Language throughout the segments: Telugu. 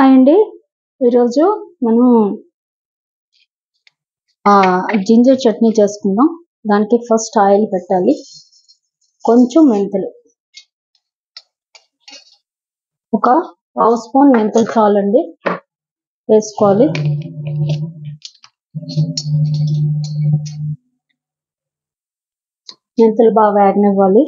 అండి ఈరోజు మనం జింజర్ చట్నీ చేసుకుందాం. దానికి ఫస్ట్ ఆయిల్ పెట్టాలి, కొంచెం మెంతులు, ఒక పావు స్పూన్ మెంతులు చాలండి వేసుకోవాలి. మెంతులు బాగా వేగనివ్వాలి.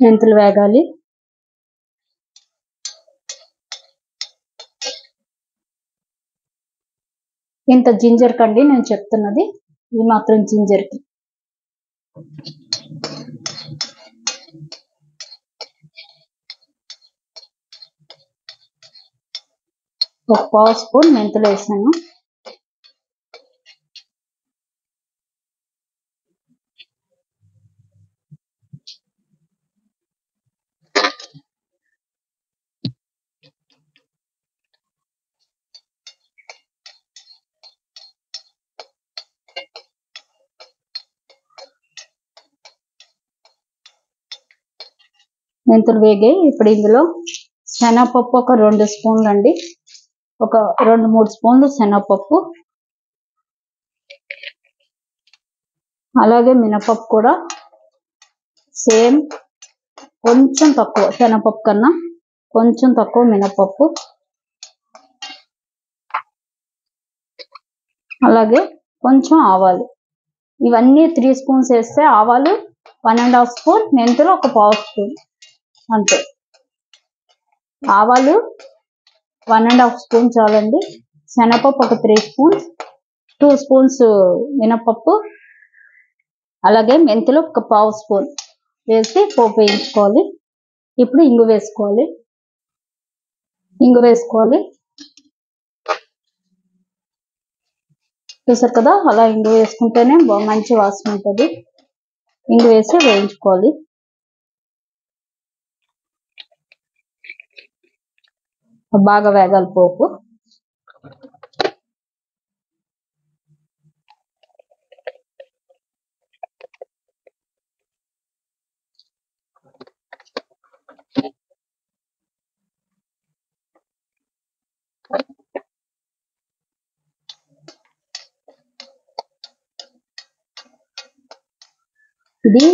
మెంతులు వేగాలి. ఇంత జింజర్ కండి నేను చెప్తున్నది, ఈ మాత్రం జింజర్కి. ఒక పావు స్పూన్ మెంతులు వేసాను. మెంతులు వేగాయి. ఇప్పుడు ఇందులో శనగపప్పు ఒక 2 స్పూన్లు అండి, ఒక 2-3 స్పూన్లు శనగపప్పు, అలాగే మినపప్పు కూడా సేమ్, కొంచెం తక్కువ, శనగపప్పు కన్నా కొంచెం తక్కువ మినపప్పు, అలాగే కొంచెం ఆవాలు. ఇవన్నీ 3 స్పూన్స్ వేస్తే ఆవాలు 1.5 స్పూన్, మెంతులు ఒక పావు స్పూన్ అంతే. ఆవాలు 1.5 స్పూన్ చాలండి. శనగపప్పు ఒక 3 స్పూన్స్, 2 స్పూన్స్ మినపప్పు, అలాగే మెంతులు ఒక పావు స్పూన్ వేసి పోపు వేయించుకోవాలి. ఇప్పుడు ఇంగు వేసుకోవాలి. చూసారు కదా, అలా ఇంగు వేసుకుంటేనే మంచి వాసన ఉంటుంది. ఇంగు వేసి వేయించుకోవాలి. బాగా వేగాలి పోపు. ఇది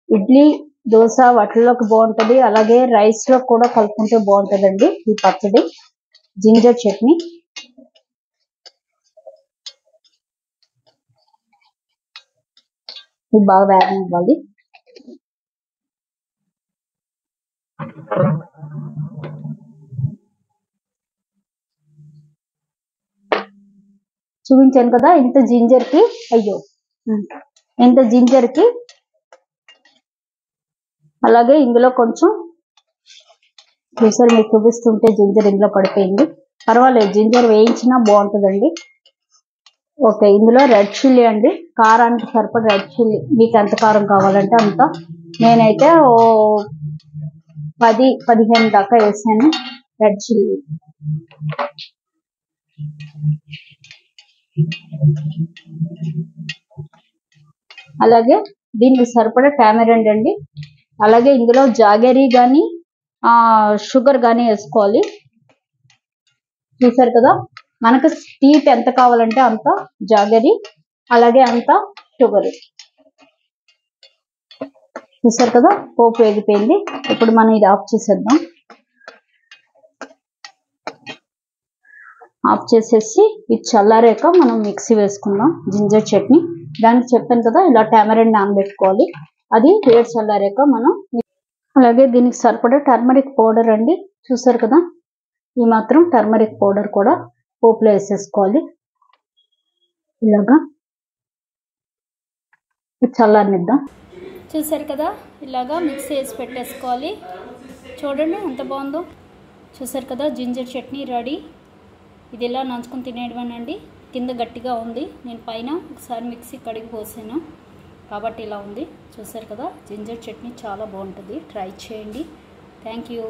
ఇడ్లీ, దోశ వాటిల్లోకి బాగుంటుంది, అలాగే రైస్ లో కూడా కలుపుకుంటే బాగుంటుందండి ఈ పచ్చడి, జింజర్ చట్నీ. ఇది బాగా వేగనివ్వాలి. చూపించాను కదా ఇంత జింజర్కి, ఇంత జింజర్కి. అలాగే ఇందులో కొంచెం, చూసారు మీకు చూపిస్తుంటే జింజర్ ఇందులో పడిపోయింది, పర్వాలేదు, జింజర్ వేయించినా బాగుంటుందండి. ఓకే, ఇందులో రెడ్ చిల్లీ అండి, కారానికి సరిపడ రెడ్ చిల్లీ, మీకు ఎంత కారం కావాలంటే అంత. నేనైతే 10-15 దాకా వేసాను రెడ్ చిల్లీ. అలాగే దీనికి సరిపడా టామరెండ్ అండి, అలాగే ఇందులో జాగరీ కానీ షుగర్ కానీ వేసుకోవాలి. చూసారు కదా, మనకు స్వీట్ ఎంత కావాలంటే అంత జాగరీ, అలాగే అంత షుగర్. చూసారు కదా, పోపు వేగిపోయింది. ఇప్పుడు మనం ఇది ఆఫ్ చేసేద్దాం. ఆఫ్ చేసేసి ఇది చల్లారాక మనం మిక్సీ వేసుకుందాం జింజర్ చట్నీ. దానికి చెప్పాను కదా, ఇలా టామరెండ్ నానబెట్టుకోవాలి, అది వేడి చల్లారాక మనం. అలాగే దీనికి సరిపడా టర్మరిక్ పౌడర్ అండి, చూసారు కదా, ఈ మాత్రం టర్మరిక్ పౌడర్ కూడా పోపులో వేసేసుకోవాలి. ఇలాగా చల్లారనిద్దాం. చూసారు కదా, ఇలాగా మిక్స్ చేసి పెట్టేసుకోవాలి. చూడండి ఎంత బాగుందో. చూసారు కదా, జింజర్ చట్నీ రెడీ. ఇది ఇలా నంచుకొని తినేయడమేనండి. కింద గట్టిగా ఉంది, నేను పైన ఒకసారి మిక్సీ కడిగి పోసాను కాబట్టి ఇలా ఉంది. చూసారు కదా, జింజర్ చట్నీ చాలా బాగుంటుంది, ట్రై చేయండి. Thank you.